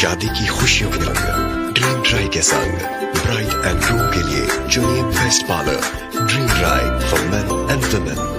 शादी की खुशियों के रंग ड्रीम ड्राई के संग ब्राइड एंड ग्रूम के लिए junior best parlour dream dry for main and women.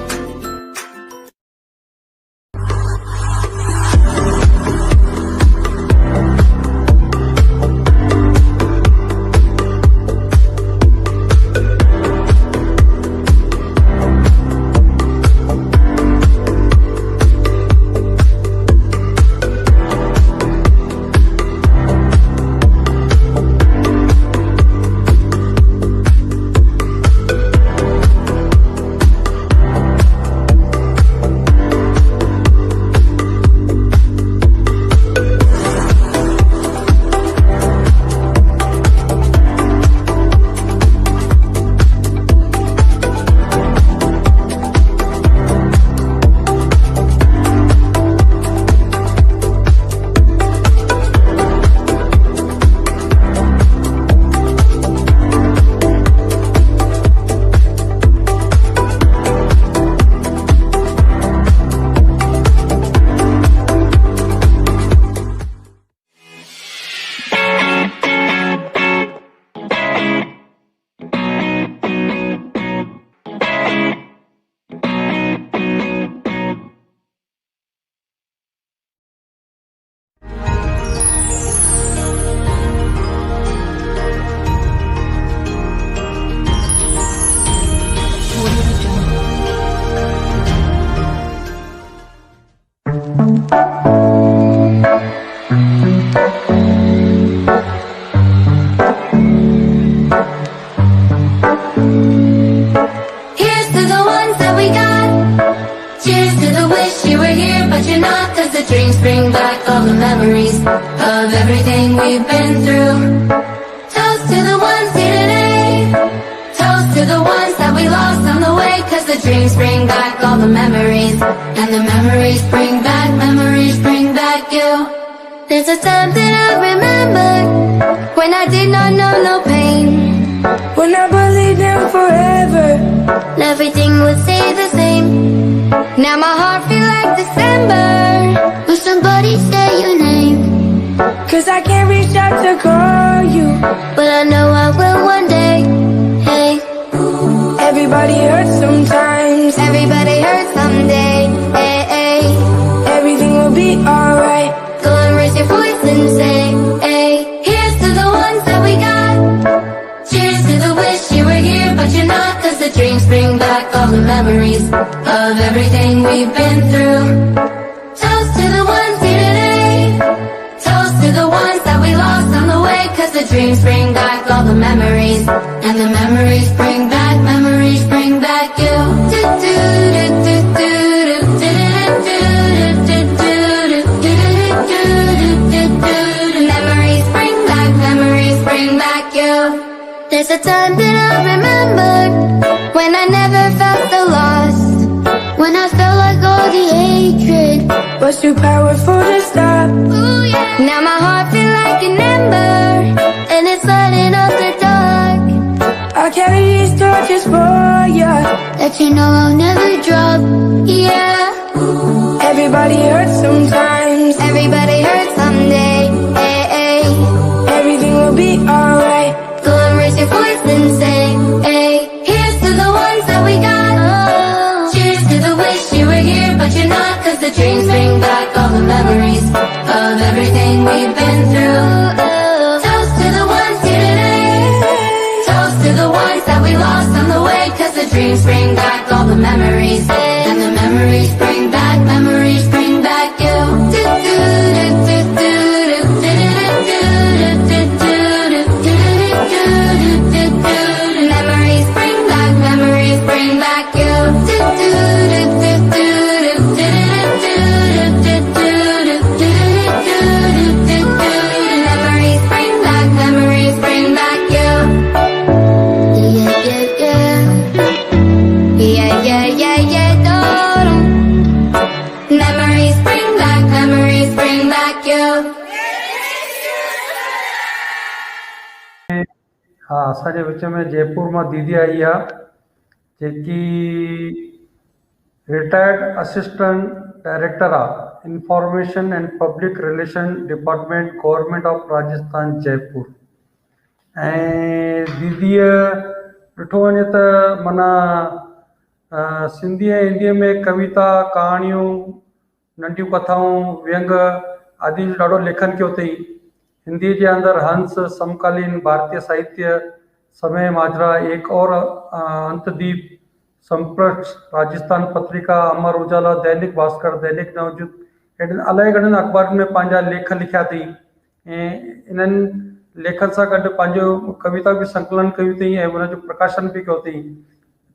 The dreams bring back all the memories of everything we've been through. Toast to the ones here today. Toast to the ones that we lost on the way. Cause the dreams bring back all the memories. And the memories bring back you. There's a time that I remember when I did not know no pain. When I believed in forever, and everything would stay the same. Now my heart feels like December. Will somebody say your name? cause I can't reach out to call you, but I know I will one day. Hey, everybody hurts sometimes, everybody hurts someday. Hey, hey, everything will be alright. go and raise your voice and say, hey, here's to the ones that we got. Cheers to the wish you were here, but you're not. Cause the dreams bring back all the memories of everything we've been through. Toast to the ones here today. Toast to the ones that we lost on the way. Cause the dreams bring back all the memories. And the memories bring back you. Memories bring back you. There's a time that I remember when I never felt so lost. When I felt like all the hatred was too powerful to stop. Ooh, yeah. Now my heart feels like an ember, and it's lighting up the dark. I'll carry these torches for ya, That you know I'll never drop. Yeah, everybody hurts sometimes, everybody hurts someday. Hey, hey, everything will be alright. go and raise your voice and say, hey, here's to the ones that we got. Cheers to the wish you were here, but you're not. Cause the dreams bring back all the memories of everything we've been through. Toast to the ones here today. Toast to the ones that we lost on the way. Cause the dreams bring back all the memories. And the memories bring back you. असांजे विच में जयपुर मां दीदी आई आहे जेकी retired assistant director आहे information and public relation department government of Rajasthan Jaipur. ऐं दीदीअ ॾिठो वञे त माना सिंधी ऐं हिंदीअ में कविता कहाणियूं नंढियूं कथाऊं व्यंग आदि जो ॾाढो लेखन कयो अथई। हिंदी के अंदर हंस समकालीन भारतीय साहित्य समय माजरा एक और अंतदीप संप्रष्ट राजस्थान पत्रिका अमर उजाला दैनिक भास्कर दैनिक नवजुत अलाए घणनि अखबार में पंहिंजा लेख लिखिया अथई। ऐं इन्हनि लेखन सां गॾु पंहिंजो कविता बि संकलन कयूं अथई ऐं उनजो प्रकाशन बि कयो अथई।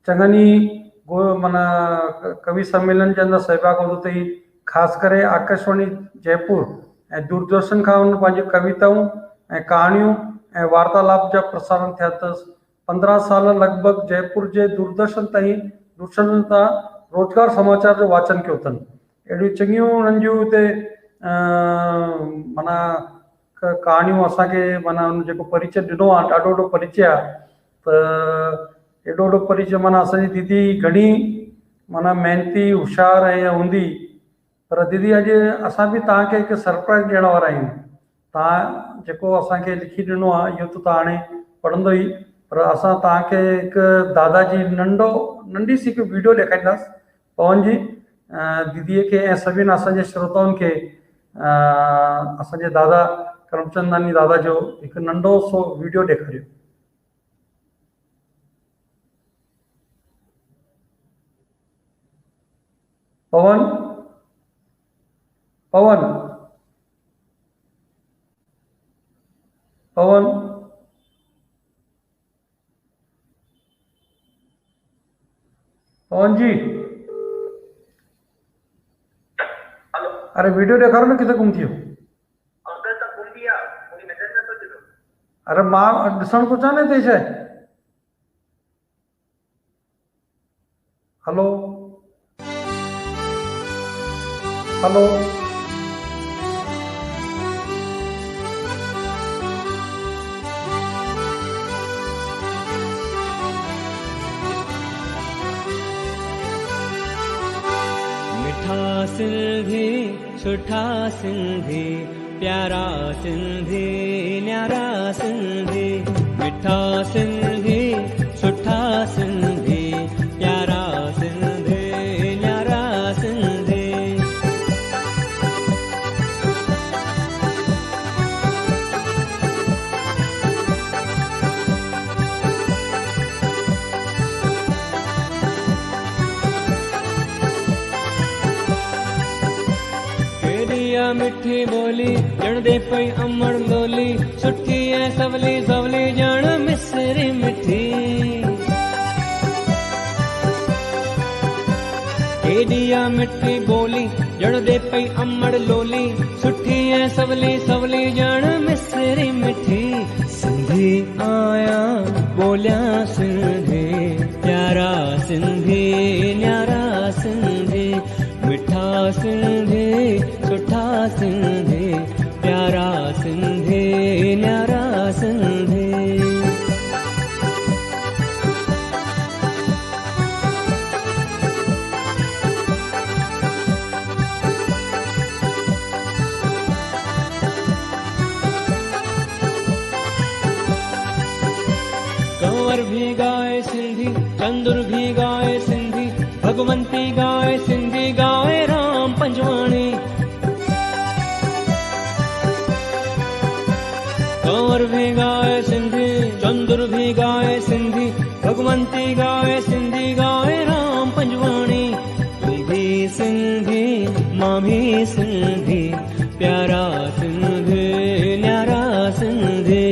चङनि ई माना कवि सम्मेलन के अंदर सहभाग वरितो अथई। ख़ासि करे आकाशवाणी जयपुर ऐं दूरदर्शन खां उन पंहिंजी कविताऊं ऐं कहाणियूं ऐं वार्तालाप जा प्रसारण थिया अथसि। 15 साल लगभग जयपुर के दूरदर्शन दूरदर्शन तां रोजगार समाचार जो वाचन कयो अथनि। अहिड़ियूं चङियूं उन्हनि जूं हुते माना कहाणियूं असांखे माना उन जेको परिचय ॾिनो आहे ॾाढो वॾो परिचय आहे। त एॾो वॾो परिचय माना असांजी दीदी घणी माना महिनती होशियार ऐं हूंदी। पर दीदी अॼु असां बि तव्हांखे हिकु सरप्राइज़ ॾियण वारा आहियूं। तव्हां जेको असांखे लिखी ॾिनो आहे इहो त तव्हां हाणे पढ़ंदो ई, पर असां तव्हांखे हिकु दादाजी नंढी सी हिकु वीडियो ॾेखारींदासीं पवन जी दीदीअ खे ऐं सभिनि असांजे श्रोताउनि खे असांजे दादा करमचंदानी दादा जो हिकु नंढो सो वीडियो ॾेखारियो। पवन पवन पवन पवन जी अरे वीडियो ॾेखारो न किथे गुम थी वियो। अरे मां ॾिसण थो चाहियां न हिते छा आहे। हलो हलो मिठा सिंधी सुठा सिंधी प्यारा सिंधी न्यारा सिंधी। मिठा सिंधी सुठा सिंधी प्यारा सिंधी न्यारा सिंधी। मिठी बोली जण दे पई अमड़ लोली सुठी ऐ सवली सवली जण मिसरी मिठी। केडिया मिठी बोली जण दे पई अमड़ लोली सुठी ऐ सवली सवली जण मिसरी मिठी। सिंधी आया बोलिया सिंधी प्यारा सिंधी न्यारा सिंधी। मिठा सिंधी सुठा सिंधी प्यारा सिंधी न्यारा सिंधी। कंवर भी गाए सिंधी चंदुर भी गाए सिंधी भगवंती गाए सिंधी गाए राम पंजवाणी। कंवर भी गाए सिंधी चंदुर भी गाए सिंधी भगवंती गाए सिंधी गाए राम पंजवाणी। तू भी सिंधी मां भी सिंधी प्यारा सिंधी न्यारा सिंधी।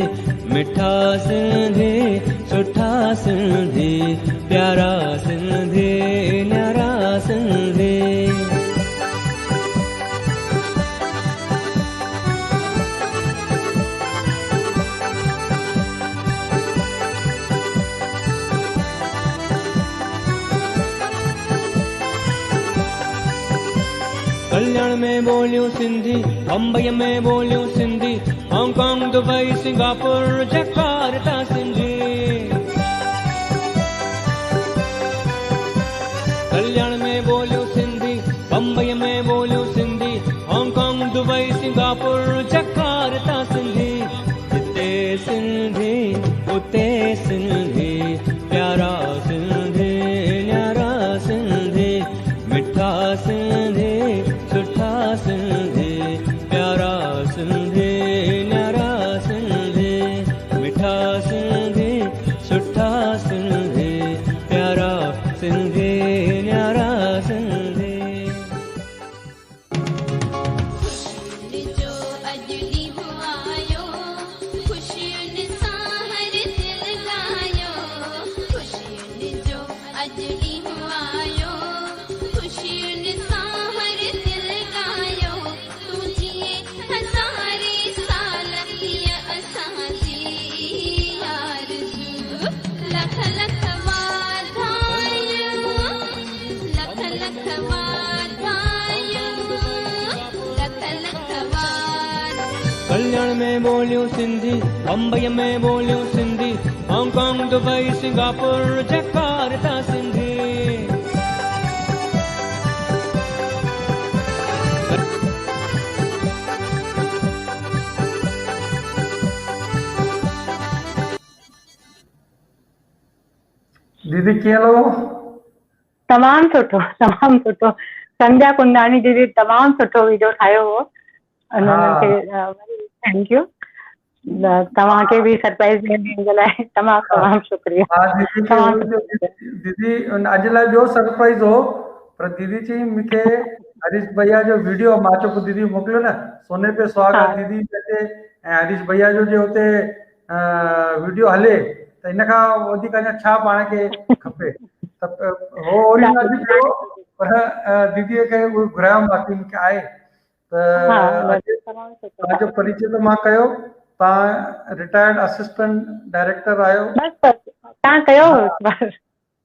मिठा सिंधी सुठा सिंधी प्यारा सिंधी न्यारा सिंधी। कल्याण में बोलियो सिंधी बम्बई में बोलियो Sindhi Hong Kong Dubai Singapore Jakarta Sindhi. Kalyan में बोलियो सिंधी, बम्बई में बोलियो Sindhi, Hong Kong Dubai Singapore Jakarta Sindhi. जिते सिंधी उते सिंधी, प्यारा सिंधी न्यारा सिंधी, मिठा सिंधी सुठा सिंधी, प्यारा सिंधी न्यारा सिंधी, मिठा सिंधी सुठा सिंधी, प्यारा सिंधी न्यारा सिंधी। जो अजली हुआयो, खुशियुनि सां हर दिल गायो। खुशियुनि जो अजली हुआयो, खुशियुनि सां हर दिल गायो। तूं जिए हज़ारे साल हीअ असांजी आरज़ू। लख लख वाधायूं, लख लख वाधायूं, लख लख वाधायूं। कल्याण में बोलियो सिंधी, बम्बई में बोलियो Sindhi, Hong Kong Dubai Singapore Jakarta Sindhi. दीदी कीअं लॻो? तमामु सुठो, तमामु सुठो। संध्या कुंदानी दीदी तमामु सुठो वीडियो ठाहियो हो। Thank U. तव्हांखे बि सरप्राइज़ ॾियण जे लाइ तमामु शुक्रिया। हा दीदी अॼु लाइ ॿियो सरप्राइज़ हो, पर दीदी चई मूंखे हरीश भैया जो वीडियो, मां चयो पोइ दीदी मोकिलियो न, सोने पे सुहागा दीदी अचे ऐं हरीश भैया जो जे हुते वीडियो हले त इन खां वधीक अञा छा पाण खे खपे। त हो ओरिजिनल बि कयो, पर दीदीअ खे उहो घुरायो बाक़ी मूंखे आहे त तव्हांजो परिचय त मां कयो। तव्हां रिटायर्ड असिस्टेंट डायरेक्टर आहियो। तव्हां कयो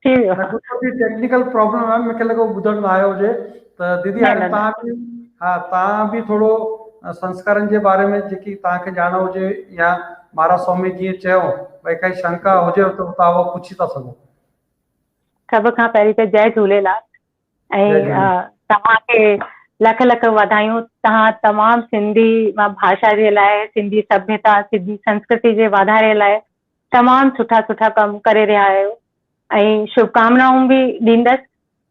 थी वियो। कुझु टेक्निकल प्रॉब्लम आहे, मूंखे लॻो ॿुधण में आयो हुजे त दीदी हाणे तव्हां बि, हा तव्हां बि थोरो संस्कारनि जे बारे में जेकी तव्हांखे ॼाण हुजे, या महाराज स्वामी जीअं चयो भई काई शंका हुजे त तव्हां उहो पुछी था सघो। सभ खां पहिरीं त जय झूलेलाल ऐं तव्हांखे लख लख वाधायूं। तव्हां तमामु सिंधी भाषा जे लाइ, सिंधी सभ्यता, सिंधी संस्कृति जे वाधारे लाइ तमामु सुठा सुठा कमु करे रहिया आहियो ऐं शुभकामनाऊं बि ॾींदसि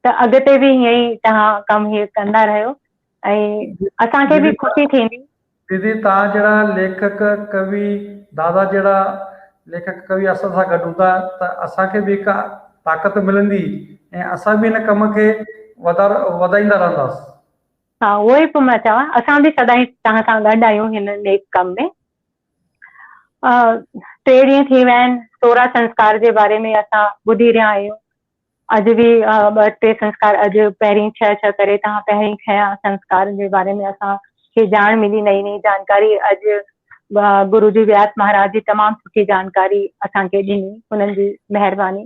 त अॻिते बि हीअं ई तव्हां कमु हीअं कंदा रहियो ऐं असांखे बि ख़ुशी थींदी। दीदी तव्हां जहिड़ा लेखक कवि, दादा जहिड़ा लेखक कवि असां सां गॾु हूंदा त असांखे बि हिकु ताक़त मिलंदी ऐं असां बि हिन कम खे वधाईंदा रहंदासीं। हा, उहो ई पोइ मां चवां, असां बि सदाईं तव्हां सां गॾु आहियूं हिन नेक कम में। 3 ॾींहं थी विया आहिनि, 16 संस्कार जे बारे में असां ॿुधी रहिया आहियूं। अॼु बि 2-3 संस्कार, अॼु पहिरीं 6 करे तव्हां पहिरीं खयां संस्कार जे बारे में असांखे ॼाण मिली, नई नई जानकारी। अॼु गुरु जी व्यास महाराज जी तमामु सुठी जानकारी असांखे ॾिनी, हुननि जी महिरबानी।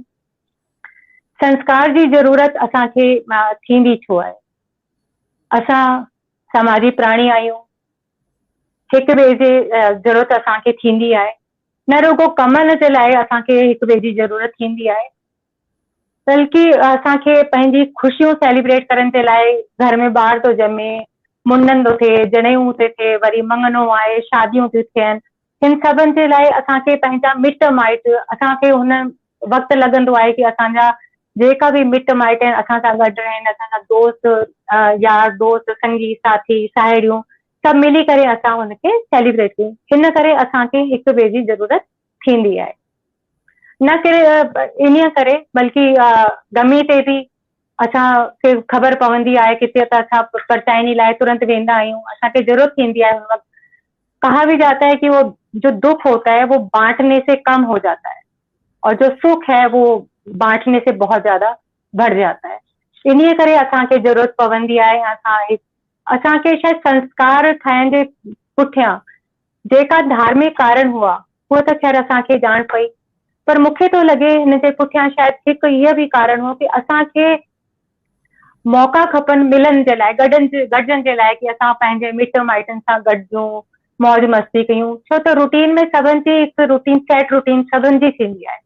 संस्कार जी ज़रूरत असांखे थींदी छो आहे? असां समाजी प्राणी आहियूं, हिक ॿिए जी ज़रूरत असांखे थींदी आहे। न रुगो कमनि जे लाइ असांखे हिक ॿिए जी ज़रूरत थींदी आहे, बल्कि असांखे पंहिंजी ख़ुशियूं सेलिब्रेट करण जे लाइ घर में ॿार थो ॼमे, मुंडन थो थिए, जनेऊं थो थिए, वरी मंगनो आहे, शादियूं थियूं थियनि। हिन सभिनि जे लाइ असांखे पंहिंजा मिट माइट, असांखे हुन वक़्तु लॻंदो आहे कि असांजा जेका बि मिट माइट आहिनि असां सां गॾु आहिनि, असांजा दोस्त, यार दोस्त, संगी साथी, साहेड़ियूं, सभु मिली करे असां हुनखे सेलिब्रेट कयूं। हिन करे असांखे हिक ॿिए जी ज़रूरत थींदी आहे। न करे इन करे, बल्कि गमी ते बि असांखे ख़बर पवंदी आहे किथे त असां परचाइनी लाइ तुरंत वेंदा आहियूं, असांखे ज़रूरत थींदी आहे। हुन वक़्तु कहा भी जाता है कि वो जो दुख होता है वो बांटने से कम हो जाता है और जो सुख है वो बांटने से बहुत ज्यादा बढ़ जाता है। इन्हीअ करे असांखे ज़रूरत पवंदी आहे। असांखे शायदि संस्कार ठाहिण जे पुठियां जेका धार्मिक कारण हुआ उहो त ख़ैर असांखे ॼाण पई, पर मूंखे थो लॻे हिन जे पुठियां शायदि हिकु इहो बि कारण हो कि असांखे मौक़ा खपनि मिलण जे लाइ, गॾजण जे लाइ, कि असां पंहिंजे मिट माइटनि सां गॾिजूं, मौज मस्ती कयूं। छो त रूटीन में सभिनि जी हिकु रूटीन, सेट रूटीन सभिनि जी थींदी आहे।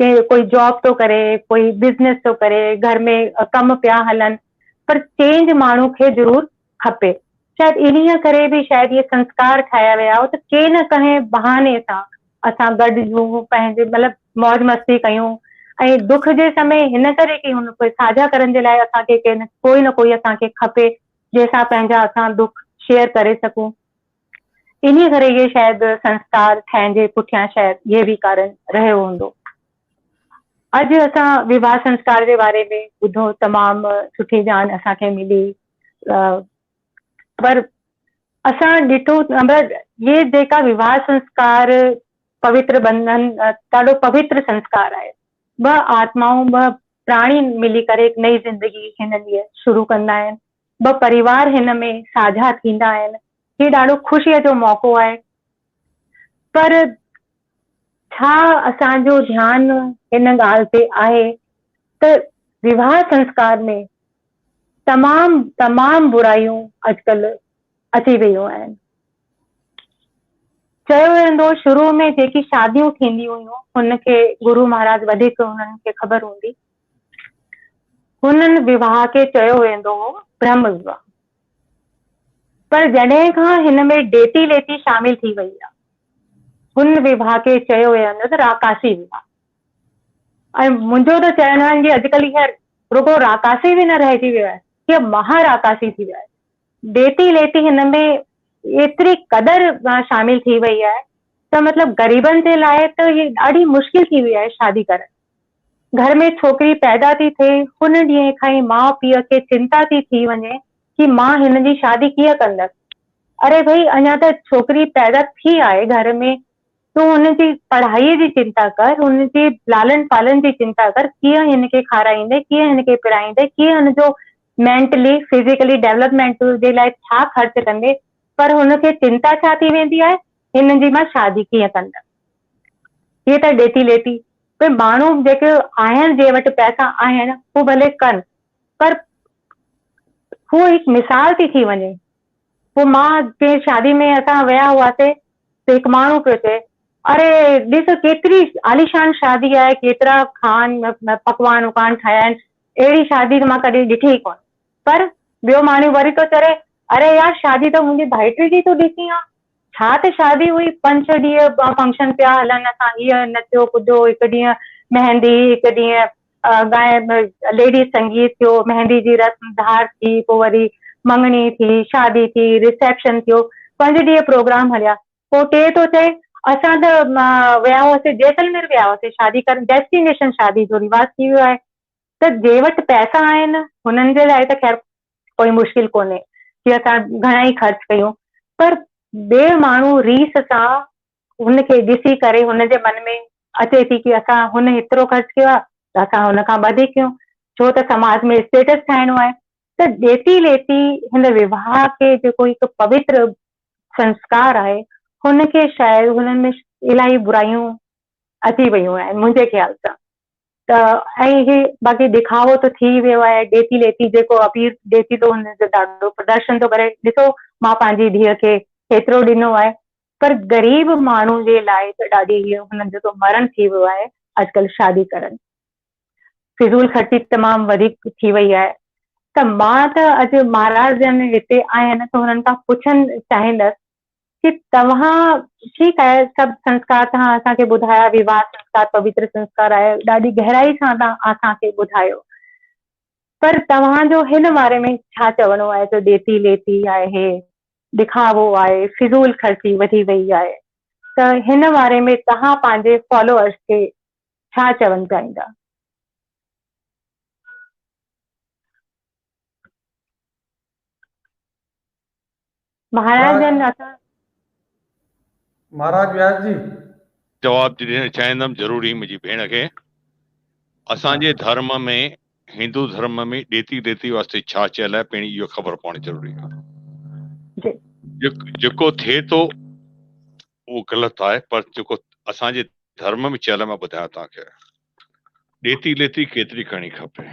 के कोई जॉब तो करे, कोई बिज़नेस तो करे, घर में कम पिया हलन, पर चेंज माण्हू खे ज़रूर खपे। शायद इन्हीअ करे बि शायद ये संस्कार ठाहिया विया हो त के न कंहिं बहाने सां असां गॾिजूं, पंहिंजे मतिलबु मौज मस्ती कयूं। ऐं दुख जे समय हिन करे की हुन कोई साझा करण जे लाइ असांखे कोई न कोई असांखे खपे जंहिंसां पंहिंजा असां दुख शेयर करे सघूं। इन्हीअ करे इहे शायदि संस्कार ठाहिण जे पुठियां शायदि इहे बि कारण रहियो हूंदो। अॼु असां विवाह संस्कार जे बारे में ॿुधो, तमामु सुठी ॼाण असांखे मिली, पर असां ॾिठो ये जेका विवाह संस्कार पवित्र बंधन ॾाढो पवित्र संस्कार आहे। ॿ आत्माऊं, ॿ प्राणी मिली करे हिकु नई ज़िंदगी हिन लिए शुरू कंदा आहिनि। ॿ परिवार हिन में साझा थींदा आहिनि। हीउ ॾाढो ख़ुशीअ जो मौक़ो आहे। पर छा असांजो ध्यानु हिन ॻाल्हि ते आहे त विवाह संस्कार में तमामु बुराइयूं अॼुकल्ह अची वियूं आहिनि। चयो वेंदो शुरू में जेकी शादियूं थींदियूं हुयूं हुनखे गुरु महाराज वधीक हुननि खे ख़बर हूंदी, हुननि विवाह खे चयो वेंदो हो ब्रह्म विवाह। पर जॾहिं खां हिन में डेती लेती शामिल थी वई आहे, हुन विवाह खे चयो वेंदो त राकासी विवाह। ऐं मुंहिंजो त चवणु आहे कि अॼुकल्ह हीअ रुगो राकासी बि न रहिजी वियो आहे, हीअ महाराकासी थी वियो आहे। डेती लेती हिन में एतिरी क़दर शामिल थी वई आहे त मतिलबु ग़रीबनि जे लाइ त हीअ ॾाढी मुश्किल थी वई आहे शादी करणु। घर में छोकिरी पैदा थी थिए, हुन ॾींहं खां ई माउ पीउ खे चिंता थी वञे कि मां हिन जी शादी कीअं कंदसि। अरे भई, अञा त छोकिरी पैदा थी आहे घर में, तूं हुनजी पढ़ाईअ जी चिंता कर, हुनजी लालन पालन जी चिंता कर, कीअं हिनखे खाराईंदे, कीअं हिनखे पढ़ाईंदे, कीअं हुनजो मेंटली फिजिकली डेवलपमेंट जे लाइ छा ख़र्च कंदे। पर हुनखे चिंता छा थी वेंदी आहे, हिन जी मां शादी कीअं कंदसि। हीअ त डेती लेती। पर माण्हू जेके आहिनि, जे वटि पैसा आहिनि, हू भले कनि, पर हू हिकु मिसाल थी वञे। पोइ मां के शादी में असां विया हुआसीं त हिकु माण्हू पियो चए, अरे ॾिस केतिरी आलीशान शादी आहे, केतिरा पकवान वकवान ठाहिया आहिनि, अहिड़ी शादी त मां कॾहिं ॾिठी कोन। पर ॿियो माण्हू वरी थो चए, अरे यार शादी त मुंहिंजी भाइटी जी तो ॾिसी आहे, छा त शादी हुई, 5-6 ॾींहं फंक्शन पिया हलनि, असां हीअं नचियो कुदियो, हिकु ॾींहुं मेहंदी, हिकु ॾींहुं लेडीज़ संगीत थियो, मेहंदी जी रस्म धार थी, पोइ वरी मंगणी थी, शादी थी, रिसेप्शन थियो, 5 ॾींहं प्रोग्राम हलिया। पोइ टे थो चए, असां त विया हुआसीं जैसलमेर विया हुआसीं शादी करण, डेस्टिनेशन शादी जो रिवाज थी वियो आहे। त जे वटि पैसा आहिनि हुननि जे लाइ त ख़ैर कोई मुश्किल कोन्हे कि असां घणा ई ख़र्च कयूं, पर ॿिए माण्हू रीस सां हुनखे ॾिसी करे हुनजे मन में अचे थी कि असां हुन हेतिरो ख़र्च कयो आहे त असां हुन खां वधीक कयूं, छो त समाज में स्टेटस ठाहिणो आहे। त ॾेती लेती हिन विवाह खे जेको हिकु पवित्र संस्कार आहे, हुनखे शायदि हुननि में इलाही बुराइयूं अची वियूं आहिनि मुंहिंजे ख़्याल सां। त ऐं हे बाक़ी दिखावो त थी वियो आहे। ॾेती लेती जेको अपील ॾेती थो हुनजो ॾाढो प्रदर्शन थो करे, ॾिसो मां पंहिंजी धीअ खे हेतिरो ॾिनो आहे, पर ग़रीब माण्हू जे लाइ त ॾाढी हीअ हुननि जो मरण थी वियो आहे अॼुकल्ह शादी करणु। फिज़ूल ख़र्ची तमामु वधीक थी वई आहे। त मां त अॼु महाराज जन हिते आहिनि त हुननि खां पुछणु चाहींदसि कि तव्हां, ठीकु आहे सभु संस्कार तव्हां असांखे ॿुधाया, विवाह संस्कार पवित्र संस्कार आहे, ॾाढी गहराई सां तव्हां असांखे ॿुधायो, पर तव्हांजो हिन बारे में छा चवणो आहे त ॾेती लेती आहे, दिखावो आहे, फिज़ूल ख़र्ची वधी वई आहे, त हिन बारे में तव्हां पंहिंजे फॉलोअर्स खे छा चवणु चाहींदा? महाराज जन असां महाराज व्यास जी जवाब ॾियणु चाहींदुमि ज़रूरी मुंहिंजी भेण खे। असांजे धर्म में, हिंदू धर्म में ॾेती लेती वास्ते छा चयल आहे पहिरीं इहो ख़बर पवणु ज़रूरी आहे। जेको थिए थो उहो ग़लति आहे, पर जेको असांजे धर्म में चयल मां ॿुधायां तव्हांखे। ॾेती लेती केतिरी करणी खपे।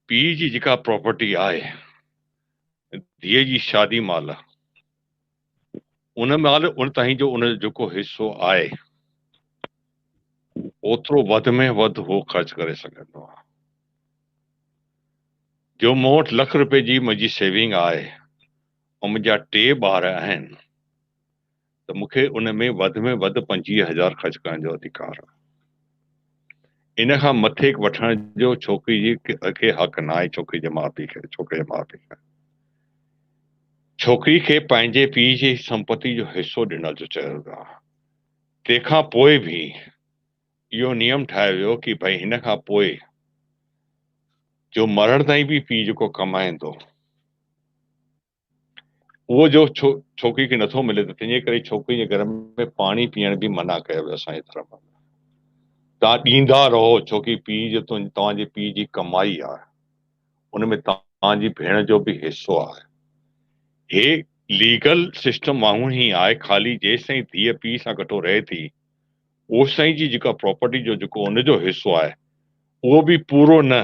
पीउ जी जेका प्रॉपर्टी आहे, धीअ जी शादी महिल उन महिल उन ताईं जो उन जेको हिसो आहे ओतिरो वधि में वधि उहो ख़र्च करे सघंदो आहे। जो मूं वटि ₹1,00,000 जी मुंहिंजी सेविंग आहे ऐं मुंहिंजा 2 ॿार आहिनि त मूंखे उन में वधि 25,000 ख़र्च करण जो अधिकार आहे। इन खां मथे वठण जो छोकिरी जी खे हक़ न आहे, छोकिरी जे माउ पीउ खे, छोकिरे जे माउ पीउ खे। छोकिरी खे पंहिंजे पीउ जी संपत्ति जो हिसो ॾिनल जो चयो वियो आहे। तंहिंखां पोइ बि इहो नियम ठाहियो वियो कि भई हिन खां पोइ जो मरण ताईं बि पीउ जेको कमाईंदो उहो जो छोकिरी खे नथो मिले, त तंहिंजे करे छोकिरी जे घर में पाणी पीअण बि मना कयो वियो असांजे धर्म में। तव्हां ॾींदा रहो, छोकी पीउ जो तव्हांजे पीउ जी कमाई आहे, उनमें तव्हांजी भेण जो बि हिसो आहे। हे लीगल सिस्टम वांगुरु ई आहे, ख़ाली जेसिताईं धीअ पीउ सां गॾु रहे थी ओसिताईं जी जेका प्रॉपर्टी जो जेको उनजो हिसो आहे उहो बि पूरो न,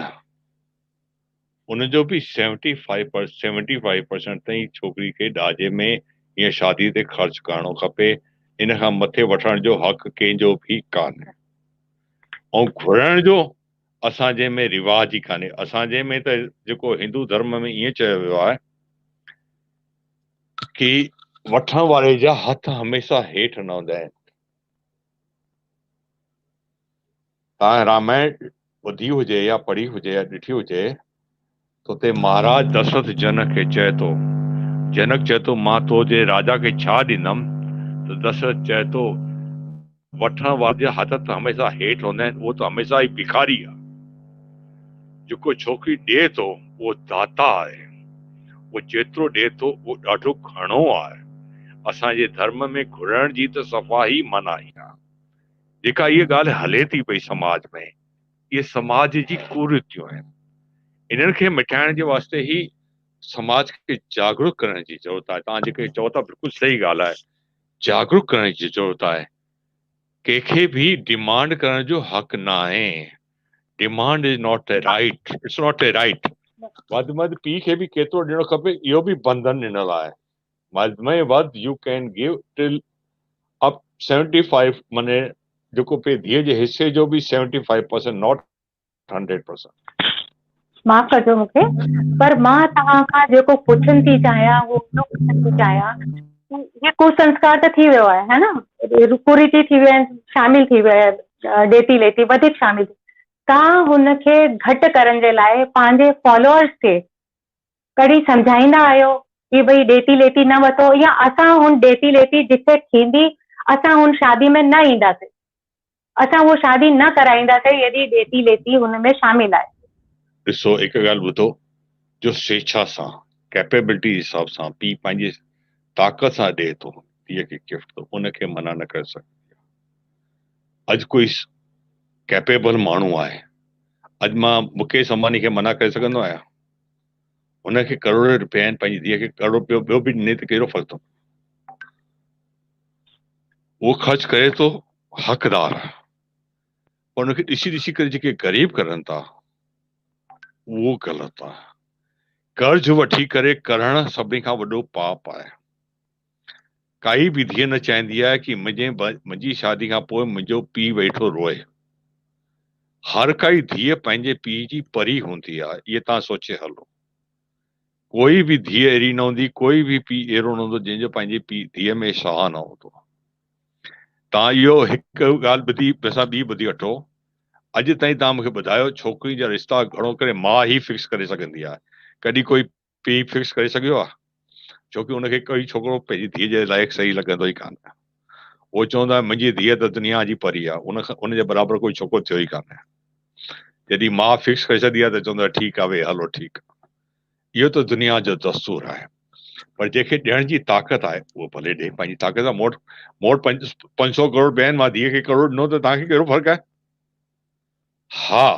उनजो बि 75% ताईं छोकिरी खे ॾाजे में हीअं शादी ते ख़र्च करणो खपे। इन खां मथे वठण जो हक़ कंहिंजो बि कान्हे। ऐं घुरण जो असांजे में रिवाज ई कान्हे। असांजे में त जेको हिंदू धर्म में ईअं चयो वियो आहे कि वठण वारे जा हथ हमेशह हेठि न हूंदा आहिनि। तव्हां रामायण ॿुधी हुजे या पढ़ी हुजे या ॾिठी हुजे त उते महाराज दशरथ जनक खे चए थो, जनक चए थो मां तो जे राजा खे छा ॾींदमि, त दशरथ चए थो वठण वारे जा हथ त हमेशह हेठि हूंदा आहिनि, उहो त हमेशह ई भिखारी आहे। जेको छोकिरी ॾिए थो उहो दाता आहे, उहो जेतिरो ॾिए थो उहो ॾाढो घणो आहे। असांजे धर्म में घुरण जी त सफ़ा ई मनाही आहे। जेका इहा ॻाल्हि हले थी पई समाज में, इहे समाज जी कुरीतियूं आहिनि। इन्हनि खे मिटाइण जे वास्ते ई समाज खे जागरूक करण जी ज़रूरत आहे। तव्हां जेके चओ था बिल्कुलु सही ॻाल्हि आहे, जागरूक करण जी ज़रूरत आहे। कंहिंखे बि डिमांड करण जो हक़ न आहे। Demand is not a right, it's not a right. वधि में वधि पीउ खे बि केतिरो ॾियणो खपे इहो बि बंधन ॾिनल आहे। वधि में वधि U can give till up 75, माने जेको पे धीअ जे हिसे जो बि 75%, नॉट 100%। माफ़ कजो मूंखे, पर मां तव्हां खां जेको पुछण थी चाहियां उहो पुछण थी चाहियां, ये कुसंस्कार त थी वियो आहे, है न, कुरीति थी विया आहिनि, शामिल थी विया आहिनि, ॾेती लेती वधीक शामिल। तव्हां हुनखे घटि करण जे लाइ पंहिंजे फॉलोअर्स खे कॾहिं सम्झाईंदा आहियो कि भई ॾेती लेती न वठो, या असां हुन ॾेती लेती जिथे थींदी असां हुन शादी में न ईंदासीं, असां उहो शादी न कराईंदासीं यदि ॾेती लेती हुन में शामिल आहे। ॾिसो हिकु ॻाल्हि ॿुधो, जो स्वेच्छा सां कैपेबिलिटी हिसाब सां पीउ पंहिंजी ताक़त सां ॾिए थो धीअ खे गिफ्ट, तो उनखे मना न करे सघंदी। अॼु कोई कैपेबल माण्हू आहे, अॼु मां मुकेश अंबानी खे मना करे सघंदो आहियां? हुनखे करोड़ रुपया आहिनि, पंहिंजी धीअ खे करोड़ रुपयो ॿियो बि ॾिने त कहिड़ो फर्क़ु थो? उहो ख़र्च करे थो, हक़दार आहे। उनखे ॾिसी ॾिसी करे जेके ग़रीब करनि था उहो ग़लति आहे। कर्ज वठी करे करण सभिनी खां वॾो पाप आहे। काई बि धीअ न चाहींदी आहे कि मुंहिंजी शादी खां पोइ मुंहिंजो पीउ वेठो रोए। हर काई धीअ पंहिंजे पीउ जी परी हूंदी आहे, इहे तव्हां सोचे हलो। कोई बि धीअ अहिड़ी न हूंदी, कोई बि पीउ अहिड़ो न हूंदो जंहिंजो पंहिंजी धीअ में साह न हूंदो। तव्हां इहो हिकु ॻाल्हि ॿुधी असां ॿी ॿुधी वठो, अॼु ताईं तव्हां मूंखे ॿुधायो छोकिरी जा रिश्ता घणो करे माउ ई फिक्स करे सघंदी आहे, कॾहिं कोई पीउ फिक्स करे सघियो आहे? छोकी उनखे कोई छोकिरो पंहिंजी धीअ जे लाइक़ु सही लॻंदो ई कान आहे। उहो चवंदो आहे मुंहिंजी धीअ त दुनिया जी परी आहे, उनजे बराबरि कोई छोकिरो थियो ई कान्हे। जॾहिं माउ फिक्स करे छॾी आहे त चवंदो आहे ठीकु आहे, भई हलो ठीकु आहे। इहो त दुनिया जो दस्तूर आहे। पर जंहिंखे ॾियण जी ताक़त आहे उहो भले ॾे पंहिंजी ताक़त सां। मोट 500 करोड़ ॿिया आहिनि, मां धीअ खे करोड़ ॾिनो त तव्हांखे कहिड़ो फ़र्क़ु आहे? हा,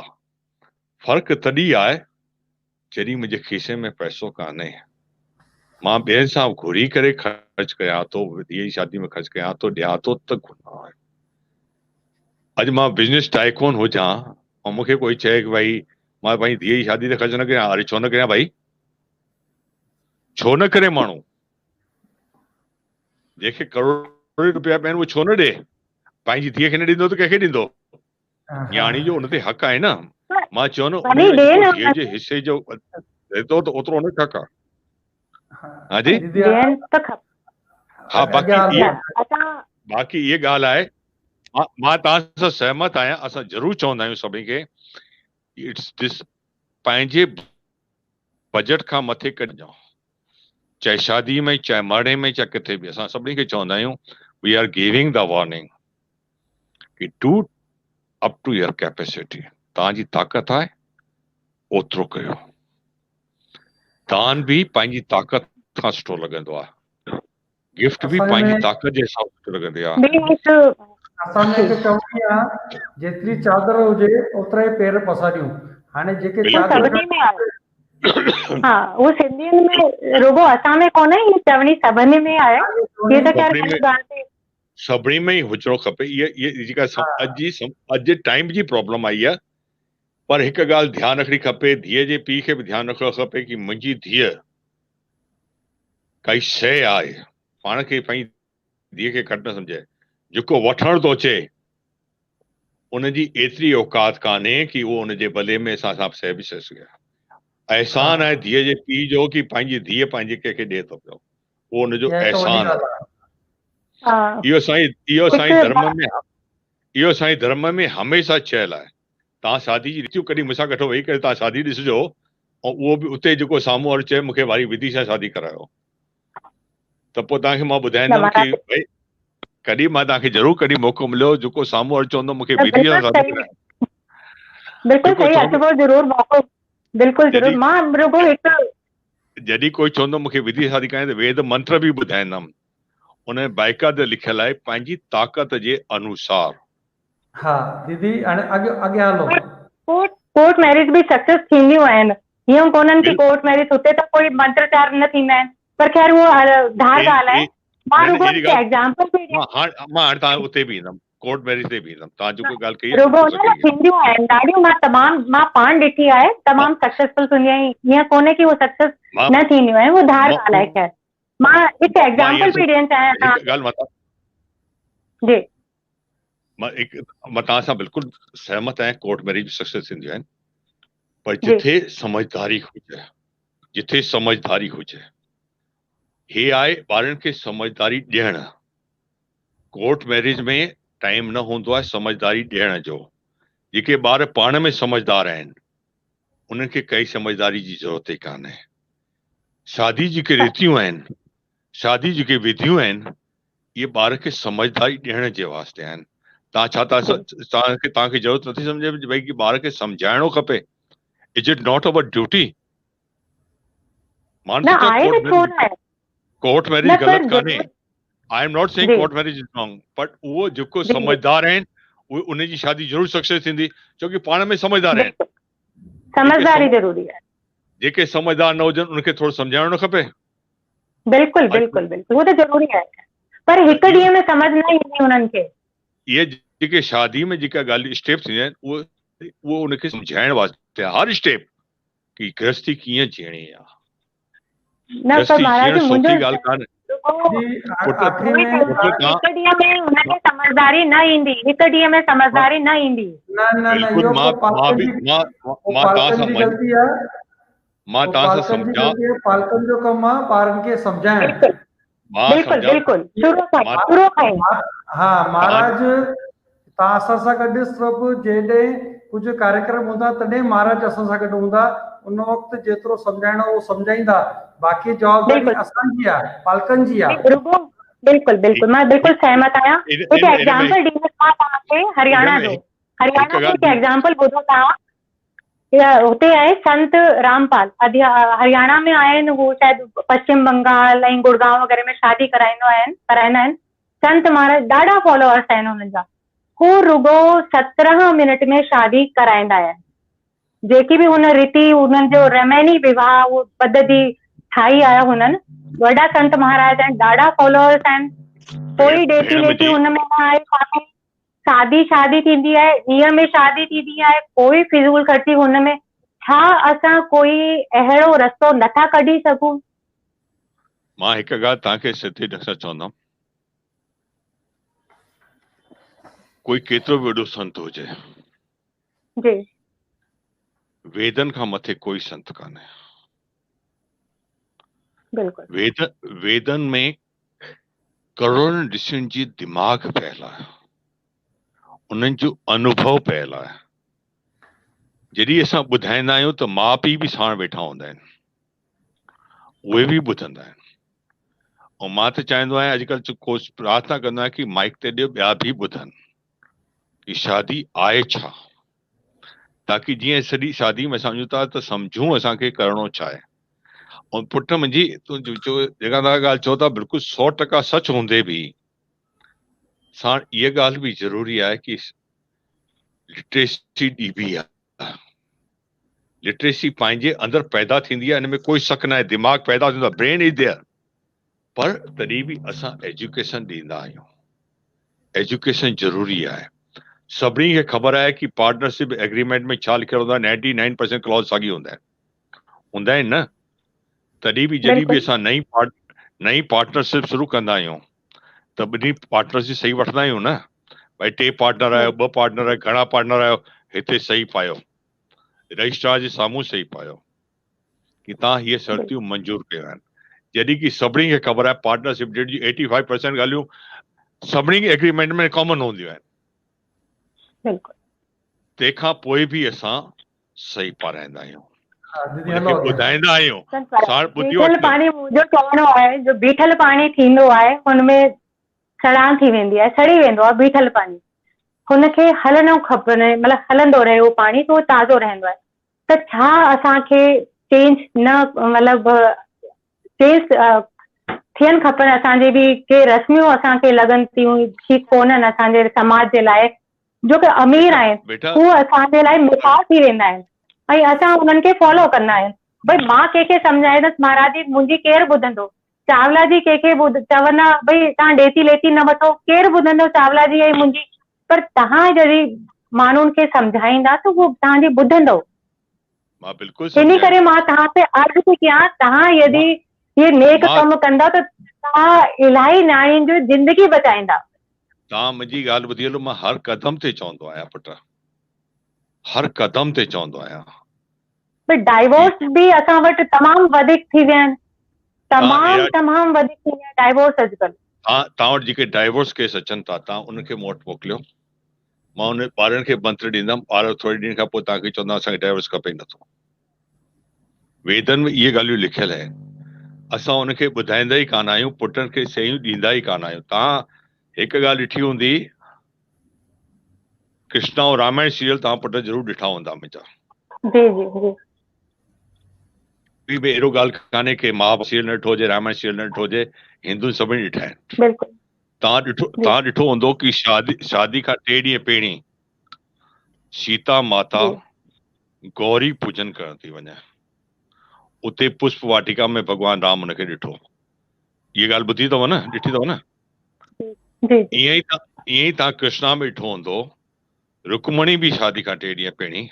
फ़र्क़ु तॾहिं आहे जॾहिं मुंहिंजे खीसे में पैसो कान्हे, मां ॿियनि सां घुरी करे ख़र्च कयां थो, धीअ जी शादी में ख़र्च कयां थो, ॾियां थो, त गुनाह आहे। अॼु मां बिज़नेस टाइकून हुजां ऐं मूंखे कोई चए कि भई मां पंहिंजी धीअ जी शादी ते ख़र्च न कयां, अरे छो न कयां भाई? छो न करे माण्हू? जंहिंखे करोड़ रुपया पिया आहिनि उहो छो न ॾे? पंहिंजी धीअ खे न ॾींदो त कंहिंखे ॾींदो? न्याणी जो उन ते हक़ आहे न। मां चवंदो वरी उन ॾे न धीअ जे हिसे जो थिए थो त ओतिरो उन हक़ आहे। हा जी, दीदी ॾियनि त खपे। हा बाक़ी अॻियां इहे हलो। असां बाक़ी इहे ॻाल्हि आहे, मां तव्हां सां सहमत आहियां। असां ज़रूरु चवंदा आहियूं सभिनी खे इट्स दिस पंहिंजे बजट खां मथे कढिजो, चाहे शादी में, चाहे मरणे में, चाहे किथे बि। असां सभिनी खे चवंदा आहियूं we are giving the warning कि do up to your capacity. तव्हांजी ताक़त आहे ओतिरो कयो। दान बि पंहिंजी ताक़त खां सुठो लॻंदो आहे, गिफ्ट बि असां पंहिंजी में ताक़त जे हिसाब सां लॻंदी आहे। ॿी हिकु असां में हिकु चवणी आहे, जेतिरी चादर हुजे ओतिरा ई पेर पसारियूं। हाणे जेके उहो चादर सभिनी में आहे। हा, उहो सिंधियुनि में रुगो असां में कोन्हे, हीअ चवणी सभिनी में आहे। हीअ त ख़ैर सभिनी में हिन ॻाल्हि ते सभिनी में ई हुजणो खपे। इहा जेका अॼु जे टाइम जी प्रॉब्लम आई आहे। पर हिकु ॻाल्हि ध्यानु रखणी खपे, धीअ जे पीउ खे बि ध्यानु रखणो खपे कि मुंहिंजी धीअ काई शइ आहे, पाण खे पंहिंजी धीअ खे घटि न सम्झे। जेको वठण थो अचे उनजी एतिरी औकात कान्हे कि उहो उनजे भले में असां शइ बि सघे। एहसान आहे धीअ जे पीउ जो कि पंहिंजी धीअ पंहिंजे कंहिंखे ॾिए थो पियो, उहो उनजो इहा हिकु वॾी एहसान ॻाल्हि आहे। हा, इहो साईं हिकु धर्म में हमेशह चयल आहे। तव्हां शादी जी रीतियूं कॾहिं मूंसां गॾु वेही करे तव्हां शादी ॾिसिजो, ऐं उहो बि उते जेको साम्हूं वारो चए मूंखे वारी विधि सां शादी करायो, त पोइ तव्हांखे मां ॿुधाईंदुमि कि भई कॾहिं मां तव्हांखे ज़रूरु कॾहिं मौक़ो मिलियो जेको साम्हूं वारो चवंदो मूंखे विधि सां शादी करायो, बिल्कुलु जेको सही चवंदो अचिबो ज़रूरु मौक़ो। बिल्कुलु ज़रूरु। जॾहिं मां रुगो हिकु जॾहिं कोई चवंदो मूंखे विधि सां शादी कराए त वेद मंत्र बि ॿुधाईंदुमि। उन में बाक़ाइदे लिखियल आहे पंहिंजी ताक़त जे अनुसार। हा दीदी, हाणे अॻियां हलो। कोर्ट मैरिज बि सक्सेस थींदियूं आहिनि, हीअं कोन्हनि कि कोर्ट मैरिज हुते त कोई मंत्रचार न थींदा आहिनि। पर ख़ैर उहो धार ॻाल्हि आहे। मां रुगो हिकु एग्जाम्पल पई ॾियां। मां हाणे तव्हां उते बि ईंदुमि, कोर्ट मैरिज ते बि ईंदुमि। तव्हां जेको ॻाल्हि कई रुगो आहे न थींदियूं आहिनि ॾाढियूं। मां पाण ॾिठी आहे, तमामु सक्सेसफुल थींदियूं आहिनि। हीअं कोन्हे कि उहो सक्सेस न थींदियूं आहिनि, उहो धार ॻाल्हि आहे। ख़ैर मां हिकु एग्जाम्पल पई ॾियणु चाहियां हिकु ॻाल्हि जी। मां तव्हां सां बिल्कुलु सहमत आहियां, कोर्ट मैरिज सक्सेस थींदियूं आहिनि। पर जी जिथे समझदारी हुजे, जिथे समझदारी हुजे, हे आहे ॿारनि खे समझदारी ॾियणु। कोर्ट मैरिज में टाइम न हूंदो आहे समझदारी ॾियण जो। जेके ॿार पाण में समझदार आहिनि उन्हनि खे काई समझदारी जी ज़रूरत ई कान्हे। शादी जेके रीतियूं आहिनि, शादी जेके विधियूं आहिनि, इहे ॿार खे समझदारी ॾियण जे वास्ते आहिनि। तव्हां छा तव्हांखे ज़रूरत नथी सम्झे भई कि ॿार खे सम्झाइणो खपे? Is it not our duty? न आहे न, छो न आहे? कोर्ट मैरिज ग़लति कान्हे। आई एम नॉट सेइंग जी। Court marriage is wrong, but उहो जेको जी। समझदार आहिनि उहे उनजी शादी ज़रूरु सक्सेस थींदी, छोकी पाण में समझदार आहिनि। समझदारी ज़रूरी आहे। जेके समझदार न हुजनि उनखे थोरो सम्झाइणो न खपे? बिल्कुलु बिल्कुलु बिल्कुलु, उहो त ज़रूरी आहे। पर हिकु ॾींहं में समझ न ईंदी उन्हनि खे। इहे जेके शादी में जेका ॻाल्हि स्टेप थींदियूं आहिनि उहो उनखे सम्झाइण वास्ते हर स्टेप कि गृहस्थी कीअं जीअणी आहे। न पर गृहस्थी महाराज जीअण मुंहिंजो सौखी ॻाल्हि कान्हे। आख़िरी में हिकु ॾींहं में हुनखे समझदारी न ईंदी, हिकु ॾींहं में समझदारी न ईंदी। न बिल्कुलु इहो मां पालकनि तव्हां जी गलती आहे। मां तव्हां सां पालकनि जी सम्झां, गलती आहे। पालकनि जो कमु आहे ॿारनि खे सम्झाइण। बिल्कुलु बिल्कुलु, शुरू खां ई। हा महाराज, तव्हां असां सां गॾु सिर्फ़ु जॾहिं कुझु कार्यक्रम हूंदा तॾहिं महाराज असां सां गॾु हूंदा। उन वक़्तु जेतिरो सम्झाइणो उहो सम्झाईंदा। बाक़ी जवाबदारी असांजी आहे, पालकनि जी आहे। बिल्कुल बिल्कुल, मैं बिल्कुल सहमत आहियां। हिकु एग्जाम्पल ॾींदी मां तव्हांखे हरियाणा जो। हरियाणा जो हिकु एग्जाम्पल ॿुधो तव्हां। हुते आहे संत रामपाल, हरियाणा में आहिनि। हू शायदि पश्चिम बंगाल ऐं गुड़गांव वग़ैरह में शादी कराईंदा आहिनि। संत महाराज ॾाढा फॉलोअर्स आहिनि हुननि जा। हू रुगो 17 मिनट में शादी कराईंदा आहिनि। जेकी बि हुन रीति, हुननि जो रमैनी विवाह पद्धति ठाही आहे हुननि। वॾा संत महाराज आहिनि, ॾाढा फॉलोअर्स आहिनि। कोई ॾेती लेती हुनमें न आहे। शादी थींदी आहे, ॾींहं में शादी थींदी आहे, कोई फिज़ूल ख़र्ची हुनमें। छा असां कोई अहिड़ो रस्तो नथा कढी सघूं? मां हिकु ॻाल्हि तव्हांखे सिधी ॾिसणु चवंदुमि, कोई केतिरो बि वॾो संत हुजे, जी वेदन खां मथे कोई संत कान्हे। बिल्कुलु वेदन में करोड़नि ऋषियुनि जी दिमाग़ पियल आहे, उन्हनि जो अनुभव पियल आहे। जॾहिं असां ॿुधाईंदा आहियूं त माउ पीउ बि साण वेठा हूंदा आहिनि, उहे बि ॿुधंदा आहिनि। ऐं मां त चाहींदो आहियां अॼुकल्ह कोशिश प्रार्थना कंदो आहियां कि माइक ते ॾियो, ॿिया बि ॿुधनि कि शादी आहे छा, ताकि जीअं सॼी शादी में सम्झूं था त सम्झूं असांखे करिणो छा आहे। ऐं पुट मुंहिंजी जेका तव्हां ॻाल्हि चओ था बिल्कुलु 100% सच हूंदे बि साण इहा ॻाल्हि बि ज़रूरी आहे कि लिटरेसी ॾिबी आहे। लिटरेसी पंहिंजे अंदरि पैदा थींदी आहे, हिन में कोई शक न आहे, दिमाग़ पैदा थींदो आहे, ब्रेन इज देयर। पर तॾहिं बि असां एजुकेशन ॾींदा आहियूं। एजुकेशन ज़रूरी आहे। सभिनी खे ख़बर आहे कि पार्टनरशिप एग्रीमेंट में छा लिखियल हूंदो आहे, 99% क्लॉज साॻी हूंदा आहिनि न। तॾहिं बि जॾहिं बि असां नई पार्टनरशिप शुरू कंदा आहियूं त ॿिन्ही पार्टनरशिप सही वठंदा आहियूं न। भाई 3 पार्टनर आहियो, 2 पार्टनर आहियो, घणा पार्टनर आहियो, हिते सही पायो, रजिस्ट्रार जे साम्हूं सही पायो कि तव्हां हीअ शर्तियूं मंज़ूर कयूं आहिनि। जॾहिं कि सभिनी खे ख़बर आहे पार्टनरशिप डेट जी 85% ॻाल्हियूं सभिनी खे एग्रीमेंट में कॉमन हूंदियूं आहिनि। तंहिंखां पोइ बि असां सही पाराईंदा आहियूं, उनखे ॿुधाईंदा आहियूं। बीठल पाणी मुंहिंजो चवणो आहे, जो बीठल पाणी थींदो आहे हुनमें सड़ान थी वेंदी आहे, सड़ी वेंदो आहे बीठल पाणी। हुनखे हलणो खपे, मतिलबु हलंदो रहे उहो पाणी, त उहो ताज़ो रहंदो आहे। त छा असांखे चेंज न मतिलबु चेंज थियनि खपनि, असांजे बि के रस्मियूं असांखे लॻनि थियूं ठीक कोन्हनि असांजे समाज जे लाइ। जो कि अमीर आहिनि उहे असांजे लाइ मिसाल थी वेंदा आहिनि ऐं असां उन्हनि खे फॉलो कंदा आहियूं। भई मां कंहिंखे सम्झाईंदसि महाराज जी, मुंहिंजी केरु ॿुधंदो? चावला जी कंहिंखे चवंदा भई तव्हां ॾेती लेती न वठो, केरु ॿुधंदो चावला जी ऐं मुंहिंजी? पर तव्हां जॾहिं माण्हुनि खे सम्झाईंदा त उहो तव्हांजी ॿुधंदो। इन करे मां तव्हां ते अर्ज़ु थी कयां, तव्हां यदि इहे नेक कम कंदा त तव्हां इलाही न्याणियुनि जो ज़िंदगी बचाईंदा। तव्हां मुंहिंजी ॻाल्हि ॿुधी हलो, मां हर क़दम ते चवंदो आहियां पुट, हर क़दम ते चवंदो आहियां। डाइवोर्स बि असां वटि तमामु वधीक थी विया आहिनि, तमामु वधीक थी विया आहिनि डाइवोर्स अॼुकल्ह। तव्हां वटि जेके डाइवोर्स केस अचनि था, तव्हां उनखे मूं वटि मोकिलियो, मां उन ॿारनि खे मंत्र ॾींदुमि, ॿार थोरे ॾींहं खां पोइ तव्हांखे चवंदा असांखे डाइवोर्स खपे ई नथो। वेदन में इहे ॻाल्हियूं लिखियल आहिनि, असां उनखे ॿुधाईंदा ई कान आहियूं, पुटनि खे शयूं ॾींदा ई कान आहियूं। तव्हां हिकु ॻाल्हि ॾिठी हूंदी, कृष्णा और रामायण सीरियल तव्हां पुट ज़रूर ॾिठा हूंदा मुंहिंजा। जी जी जी। बि अहिड़ो ॻाल्हि कान्हे कि महाभारत सीरियल न ॾिठो हुजे, रामायण सीरियल न ॾिठो हुजे, हिंदू सभिनी ॾिठा आहिनि। तव्हां ॾिठो हूंदो कि शादी खां 3 ॾींहं पहिरीं सीता माता गौरी पूजन करण थी वञे, उते पुष्प वाटिका में भगवान राम उनखे ॾिठो। इहा ॻाल्हि ॿुधी अथव न, ॾिठी अथव न? ईअं ई तव्हां कृष्णा में ॾिठो हूंदो, रुक्मणी बि शादी खां 3 ॾींहं पहिरीं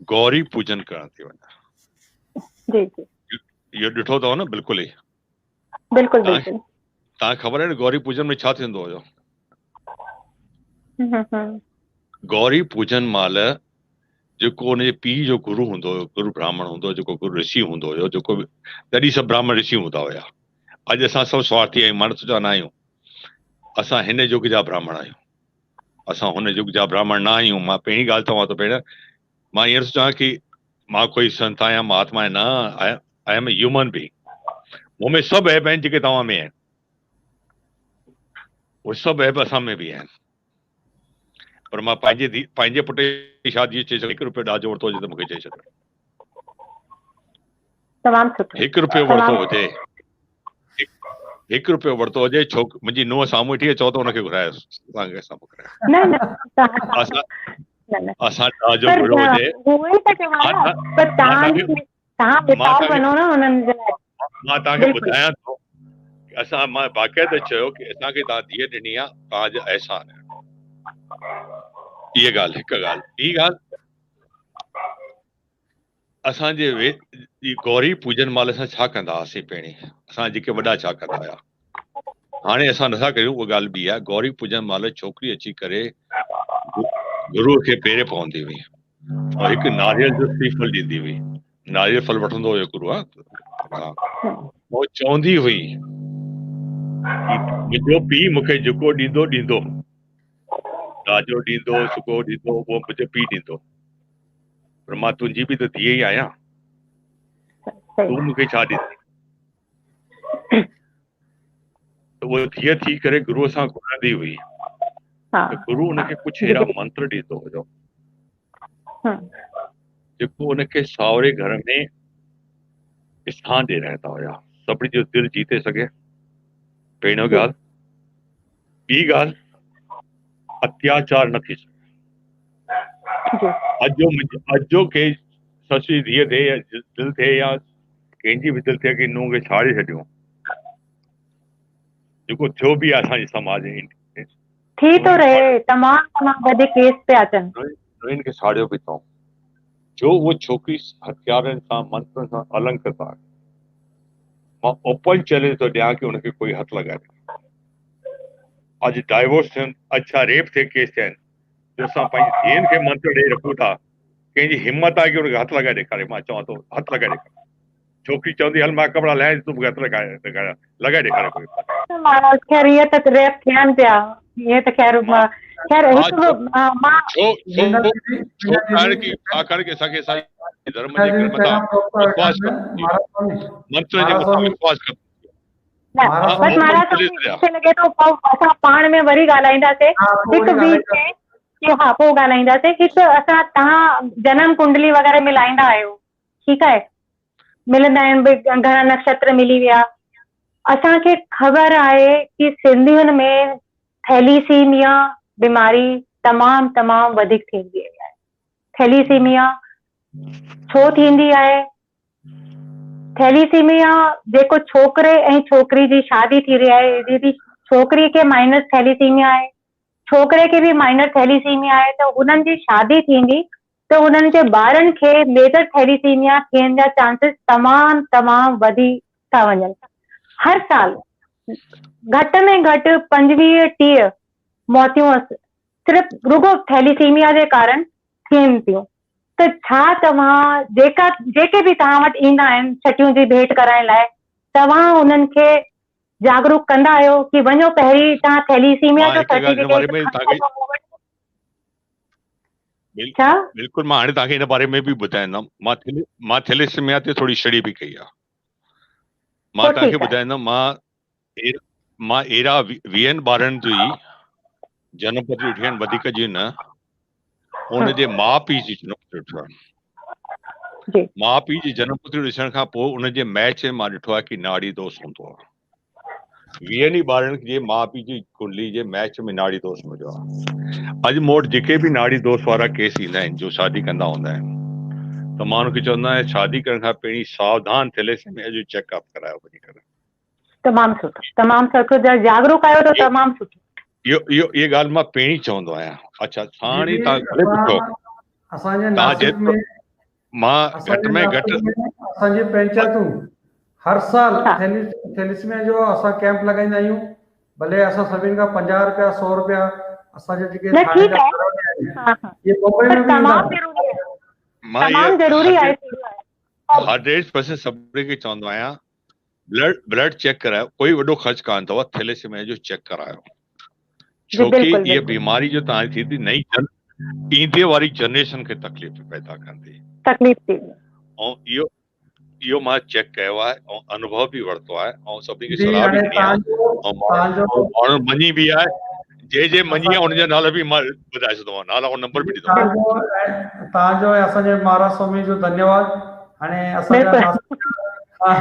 गौरी पूजन करण थी वञे। इहो ॾिठो अथव न? बिल्कुलु ई। तव्हांखे ख़बर आहे न गौरी पूजन में छा थींदो हुयो? गौरी पूजन महिल जेको हुनजे पीउ जो गुरु हूंदो हुयो, गुरु ब्राह्मण हूंदो हुयो, जेको गुरु ऋषि हूंदो हुयो, जेको तॾहिं सभु ब्राह्मण ऋषि हूंदा हुया। अॼु असां सभु स्वार्थी आहियूं, माण्हू सोचा न आहियूं, असां हिन युग जा ब्राह्मण आहियूं, असां हुन युग जा ब्राह्मण न आहियूं। मां पहिरीं ॻाल्हि चवां थो भेण, मां हींअर सोचां कि मां कोई संत आहियां, महात्मा आहियां, न, I am a human being. मूं में सभु ऐब आहिनि जेके तव्हां में आहिनि, उहे सभु ऐब असां में बि आहिनि। पर मां पंहिंजे पुट जी शादी चई सघां, 1 रुपयो ॾाजो वरितो हुजे त मूंखे चई छॾियो। 1 रुपयो वरितो हुजे, 1 रुपयो वरितो हुजे, मुंहिंजी नुंहुं साम्हूं वेठी चओ त हुनखे घुरायोसि, तव्हांखे साम्हूं घुरायो। असां ॾाजो घुरो हुजे, मां तव्हांखे ॿुधायां थो, मां बाक़ाइदा चयो कि असांखे तव्हां धीअ ॾिनी आहे, तव्हांजो अहसान आहे। इहा ॻाल्हि हिकु ॻाल्हि। ॿी ॻाल्हि, असांजे गौरी पूजन महिल असां छा कंदा हुआसीं पहिरीं, असां जेके वॾा छा कंदा हुया, हाणे असां नथा कयूं, उहा ॻाल्हि ॿी आहे। गौरी पूजन महिल छोकिरी अची करे गुरू खे पेरे पवंदी हुई ऐं हिकु नारियल जो श्रीफल ॾींदी हुई। नारियल फल वठंदो हुयो गुरू। चवंदी हुई कि मुंहिंजो पीउ मूंखे जेको ॾींदो ॾींदो, राजो ॾींदो, सुको ॾींदो, उहो मुंहिंजो पीउ ॾींदो, पर मां तुंहिंजी बि त धीअ ई आहियां, तूं मूंखे छा ॾींदी? त उहा धीअ थी करे गुरूअ सां घुरंदी हुई त गुरू हुनखे कुझु अहिड़ा मंत्र ॾींदो हुयो जेको हुनखे सावरे घर में स्थान ॾेई रहंदा हुया, सभिनी जो दिलि जीते सघे। पहिरियों ॻाल्हि। ॿी ॻाल्हि, अत्याचार न थी सघे। अॼु जो के ससु जी धीअ थिए या दिलि थिए या कंहिंजी बि दिलि थिए कि नूंहं खे छाड़े छॾियूं, जेको थियो बि आहे असांजे समाज में थी तो रहे, तमामु वधीक केस पिया अचनि। नुंहनि खे छाड़ियो बि अथऊं जो उहो छोकिरी हथियारनि सां मंत्रनि सां अलंकृत आहे। मां ओपन चैलेंज थो ॾियां कि हुनखे कोई हथु लॻाए। अॼु डाइवोर्स थियनि, अच्छा रेप थिए केस थियनि, जो असां पंहिंजी धीअनि खे मंत्र ॾेई रखूं था, कंहिंजी हिमत आहे कि हुनखे हथु लॻाए ॾेखारे। मां चवां थो हथु लॻाए ॾेखारे। छोकिरी चवंदी हल मां कपिड़ा लाहे, तूं मूंखे हथु लॻाए ॾेखारे कोई। खैर इहे त रेप थियनि पिया, इहे त खैर छाकाणि कि असांखे असांजे धर्म जे मथां विश्वास मंत्र जे मथां विश्वास बस महाराज मूंखे लॻे थो असां पाण में वरी ॻाल्हाईंदासीं हिकु ॿी खे। हा पोइ ॻाल्हाईंदासीं। हिकु असां तव्हां जनम कुंडली वग़ैरह मिलाईंदा आहियो, ठीकु आहे, मिलंदा आहिनि भई घणा नक्षत्र मिली विया। असांखे ख़बर आहे कि सिंधियुनि में थैलीसीमिया बीमारी तमामु वधीक थींदी आहे। थैलीसीमिया छो थींदी आहे? थैलीसीमिया जेको छोकिरे ऐं छोकिरी जी शादी थी रही आहे, यदि छोकिरी खे माइनस थैलीसीमिया आहे, छोकिरे खे बि माइनर थैलीसीमिया आहे, त उन्हनि जी शादी थींदी त उन्हनि जे ॿारनि खे मेजर थैलीसीमिया थियण जा चांसिस तमामु वधी था वञनि। हर साल घटि में घटि 25-30 मौतियूं सिर्फ़ु रुगो थैलीसीमिया जे कारण थियनि थियूं। त छा तव्हां जेके बि तव्हां वटि ईंदा आहिनि छटियूं जी भेंट कराइण लाइ, तव्हां उन्हनि खे जागरूक कंदा आहियो कि वञो पहिरीं तव्हां थैलीसीमिया जो सर्टिफिकेट? बिल्कुलु, मां हाणे तव्हांखे हिन बारे में बि ॿुधाईंदुमि। मां थैलेसीमिया ते थोरी स्टडी बि कई आहे। मां तव्हांखे ॿुधाईंदुमि, मां अहिड़ा 20 ॿारनि जी जनम पत्री ॾिठी आहिनि, वधीक जी न, हुनजे माउ पीउ जी जनम पत्री ॾिठो आहे। माउ पीउ जी जनम पत्री ॾिसण खां पोइ उनजे मैच में मां ॾिठो आहे कि नाड़ी दोष हूंदो आहे। 20 ई ॿारनि जे माउ पीउ जी कुंडली जे मैच में नाड़ी दोष हूंदो आहे। अॼु मूं वटि जेके बि नाड़ी दोष वारा केस ईंदा आहिनि जो शादी कंदा हूंदा आहिनि, त मां हुनखे चवंदो आहियां शादी करण खां पहिरीं सावधान थैलेसीमिया जो चेकअप करायो वञी करे। तमामु सुठो जागरूक आहियो त तमामु सुठो। इहा ॻाल्हि मां पहिरीं चवंदो आहियां। अच्छा हाणे तव्हां घणे पुछो, मां घटि में घटि असांजी पंचायतूं हर साल थैलेसीमिया जो असां कैंप लॻाईंदा आहियूं। भले असां सभिनि खां 50 रुपया 100 रुपया असांजे जेके थाणे जा ये मुंबई में बि तमामु ज़रूरी आहे। 100% सभिनी खे चवंदो आहियां ब्लड चेक करायो, कोई वॾो ख़र्च कान अथव, थैलेसीमिया जो चेक करायो। छोकी इहा बीमारी जो तव्हां थींदी नई ईंदे वारी जनरेशन खे तकलीफ़ पैदा कंदी। ऐं इहो मां चेक कयो आहे ऐं अनुभव बि वरितो आहे ऐं सभिनी खे सलाह बि ॾिनी आहे ऐं माण्हू मञी बि आहे। जे मञी आहे हुनजा नाला बि मां ॿुधाए छॾंदो, नाला ऐं नंबर बि ॾींदो। तव्हांजो असांजे महाराज स्वामी जो धन्यवाद। हाणे असांजा